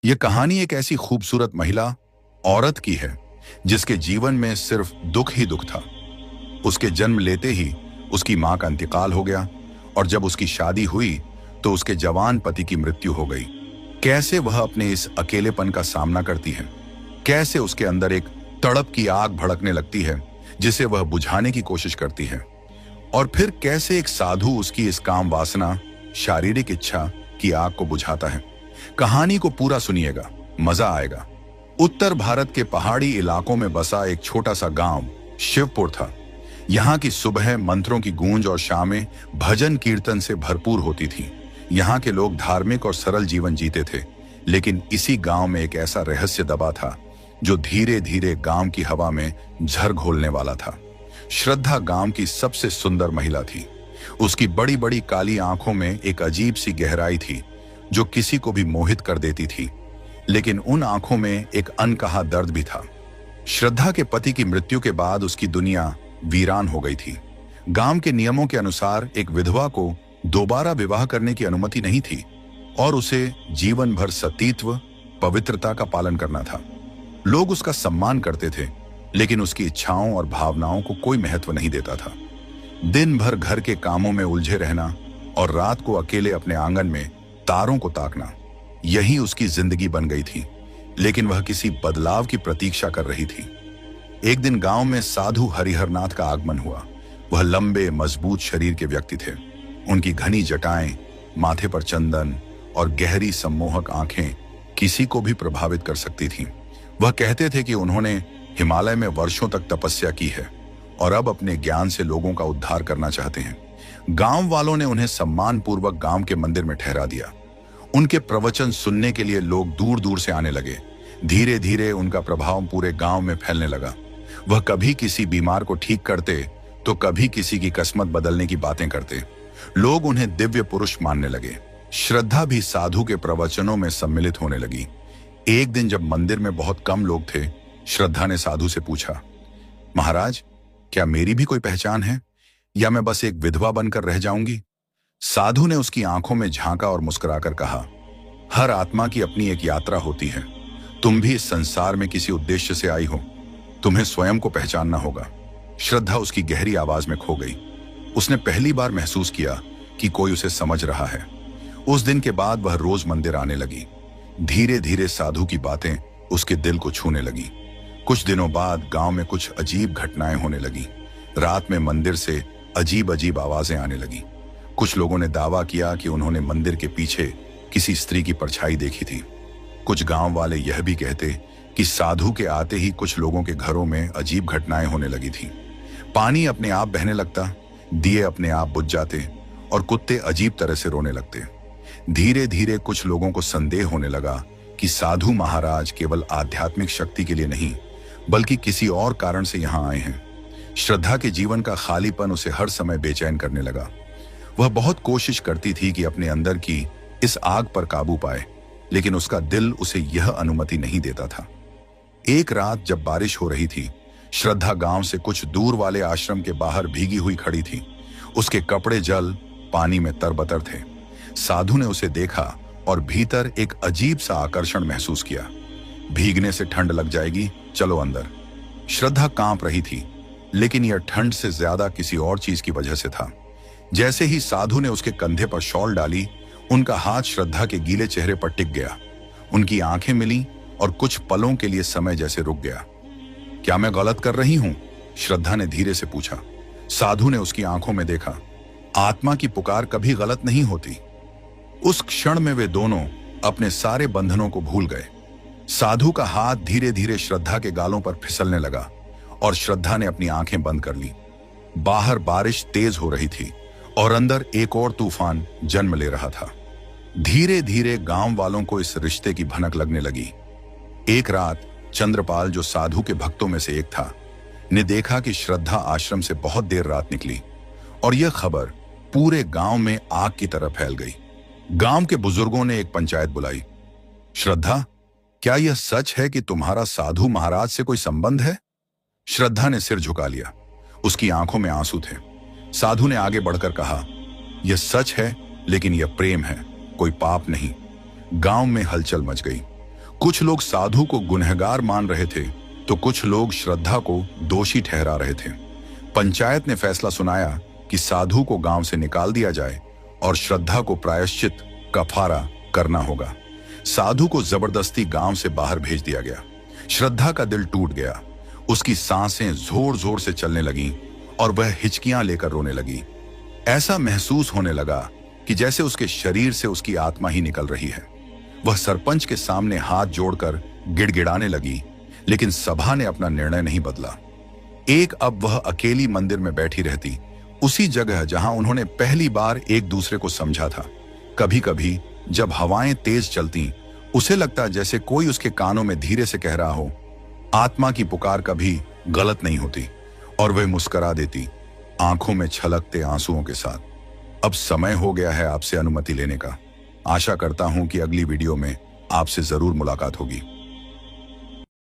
यह कहानी एक ऐसी खूबसूरत महिला औरत की है जिसके जीवन में सिर्फ दुख ही दुख था। उसके जन्म लेते ही उसकी मां का इंतकाल हो गया और जब उसकी शादी हुई तो उसके जवान पति की मृत्यु हो गई। कैसे वह अपने इस अकेलेपन का सामना करती है, कैसे उसके अंदर एक तड़प की आग भड़कने लगती है जिसे वह बुझाने की कोशिश करती है, और फिर कैसे एक साधु उसकी इस काम वासना, शारीरिक इच्छा की आग को बुझाता है। कहानी को पूरा सुनिएगा, मजा आएगा। उत्तर भारत के पहाड़ी इलाकों में बसा एक छोटा सा गांव शिवपुर था। यहाँ की सुबह मंत्रों की गूंज और शामें भजन कीर्तन से भरपूर होती थी। यहाँ के लोग धार्मिक और सरल जीवन जीते थे, लेकिन इसी गांव में एक ऐसा रहस्य दबा था जो धीरे धीरे गांव की हवा में झर घोलने वाला था। श्रद्धा गांव की सबसे सुंदर महिला थी। उसकी बड़ी बड़ी काली आंखों में एक अजीब सी गहराई थी जो किसी को भी मोहित कर देती थी, लेकिन उन आंखों में एक अनकहा दर्द भी था। श्रद्धा के पति की मृत्यु के बाद उसकी दुनिया वीरान हो गई थी। गांव के नियमों के अनुसार एक विधवा को दोबारा विवाह करने की अनुमति नहीं थी और उसे जीवन भर सतीत्व, पवित्रता का पालन करना था। लोग उसका सम्मान करते थे, लेकिन उसकी इच्छाओं और भावनाओं को कोई महत्व नहीं देता था। दिन भर घर के कामों में उलझे रहना और रात को अकेले अपने आंगन में तारों को ताकना, यही उसकी जिंदगी बन गई थी। लेकिन वह किसी बदलाव की प्रतीक्षा कर रही थी। एक दिन गांव में साधु हरिहरनाथ का आगमन हुआ। वह लंबे मजबूत शरीर के व्यक्ति थे। उनकी घनी जटाएं, माथे पर चंदन और गहरी सम्मोहक आंखें किसी को भी प्रभावित कर सकती थीं। वह कहते थे कि उन्होंने हिमालय में वर्षों तक तपस्या की है और अब अपने ज्ञान से लोगों का उद्धार करना चाहते हैं। गांव वालों ने उन्हें सम्मान पूर्वक गांव के मंदिर में ठहरा दिया। उनके प्रवचन सुनने के लिए लोग दूर दूर से आने लगे। धीरे धीरे उनका प्रभाव पूरे गांव में फैलने लगा। वह कभी किसी बीमार को ठीक करते तो कभी किसी की किस्मत बदलने की बातें करते। लोग उन्हें दिव्य पुरुष मानने लगे। श्रद्धा भी साधु के प्रवचनों में सम्मिलित होने लगी। एक दिन जब मंदिर में बहुत कम लोग थे, श्रद्धा ने साधु से पूछा, महाराज, क्या मेरी भी कोई पहचान है या मैं बस एक विधवा बनकर रह जाऊंगी? साधु ने उसकी आंखों में झांका और मुस्कुराकर कहा, हर आत्मा की अपनी एक यात्रा होती है। तुम भी इस संसार में किसी उद्देश्य से आई हो। तुम्हें स्वयं को पहचानना होगा। श्रद्धा उसकी गहरी आवाज में खो गई। उसने पहली बार महसूस किया कि कोई उसे समझ रहा है। उस दिन के बाद वह रोज मंदिर आने लगी। धीरे धीरे साधु की बातें उसके दिल को छूने लगी। कुछ दिनों बाद गांव में कुछ अजीब घटनाएं होने लगी। रात में मंदिर से अजीब अजीब आवाजें आने लगी। कुछ लोगों ने दावा किया कि उन्होंने मंदिर के पीछे किसी स्त्री की परछाई देखी थी। कुछ गांव वाले यह भी कहते कि साधु के आते ही कुछ लोगों के घरों में अजीब घटनाएं होने लगी थी। पानी अपने आप बहने लगता, दिए अपने आप बुझ जाते और कुत्ते अजीब तरह से रोने लगते। धीरे धीरे कुछ लोगों को संदेह होने लगा कि साधु महाराज केवल आध्यात्मिक शक्ति के लिए नहीं, बल्कि किसी और कारण से यहाँ आए हैं। श्रद्धा के जीवन का खालीपन उसे हर समय बेचैन करने लगा। वह बहुत कोशिश करती थी कि अपने अंदर की इस आग पर काबू पाए, लेकिन उसका दिल उसे यह अनुमति नहीं देता था। एक रात जब बारिश हो रही थी, श्रद्धा गांव से कुछ दूर वाले आश्रम के बाहर भीगी हुई खड़ी थी। उसके कपड़े जल पानी में तरबतर थे। साधु ने उसे देखा और भीतर एक अजीब सा आकर्षण महसूस किया। भीगने से ठंड लग जाएगी, चलो अंदर। श्रद्धा कांप रही थी, लेकिन यह ठंड से ज्यादा किसी और चीज की वजह से था। जैसे ही साधु ने उसके कंधे पर शॉल डाली, उनका हाथ श्रद्धा के गीले चेहरे पर टिक गया। उनकी आंखें मिली और कुछ पलों के लिए समय जैसे रुक गया। क्या मैं गलत कर रही हूं? श्रद्धा ने धीरे से पूछा। साधु ने उसकी आंखों में देखा। आत्मा की पुकार कभी गलत नहीं होती। उस क्षण में वे दोनों अपने सारे बंधनों को भूल गए। साधु का हाथ धीरे धीरे श्रद्धा के गालों पर फिसलने लगा और श्रद्धा ने अपनी आंखें बंद कर ली। बाहर बारिश तेज हो रही थी और अंदर एक और तूफान जन्म ले रहा था। धीरे धीरे गांव वालों को इस रिश्ते की भनक लगने लगी। एक रात चंद्रपाल, जो साधु के भक्तों में से एक था, ने देखा कि श्रद्धा आश्रम से बहुत देर रात निकली और यह खबर पूरे गांव में आग की तरह फैल गई। गांव के बुजुर्गों ने एक पंचायत बुलाई। श्रद्धा, क्या यह सच है कि तुम्हारा साधु महाराज से कोई संबंध है? श्रद्धा ने सिर झुका लिया। उसकी आंखों में आंसू थे। साधु ने आगे बढ़कर कहा, यह सच है, लेकिन यह प्रेम है, कोई पाप नहीं। गांव में हलचल मच गई। कुछ लोग साधु को गुनहगार मान रहे थे तो कुछ लोग श्रद्धा को दोषी ठहरा रहे थे। पंचायत ने फैसला सुनाया कि साधु को गांव से निकाल दिया जाए और श्रद्धा को प्रायश्चित कफारा करना होगा। साधु को जबरदस्ती गांव से बाहर भेज दिया गया। श्रद्धा का दिल टूट गया। उसकी सांसें जोर जोर से चलने लगीं और वह हिचकियां लेकर रोने लगी। ऐसा महसूस होने लगा कि जैसे उसके शरीर से उसकी आत्मा ही निकल रही है। वह सरपंच के सामने हाथ जोड़कर गिड़गिड़ाने लगी, लेकिन सभा ने अपना निर्णय नहीं बदला। अब वह अकेली मंदिर में बैठी रहती, उसी जगह जहां उन्होंने पहली बार एक दूसरे को समझा था। कभी कभी जब हवाएं तेज चलती, उसे लगता जैसे कोई उसके कानों में धीरे से कह रहा हो, आत्मा की पुकार कभी गलत नहीं होती, और वह मुस्कुरा देती, आंखों में छलकते आंसुओं के साथ। अब समय हो गया है आपसे अनुमति लेने का। आशा करता हूं कि अगली वीडियो में आपसे जरूर मुलाकात होगी।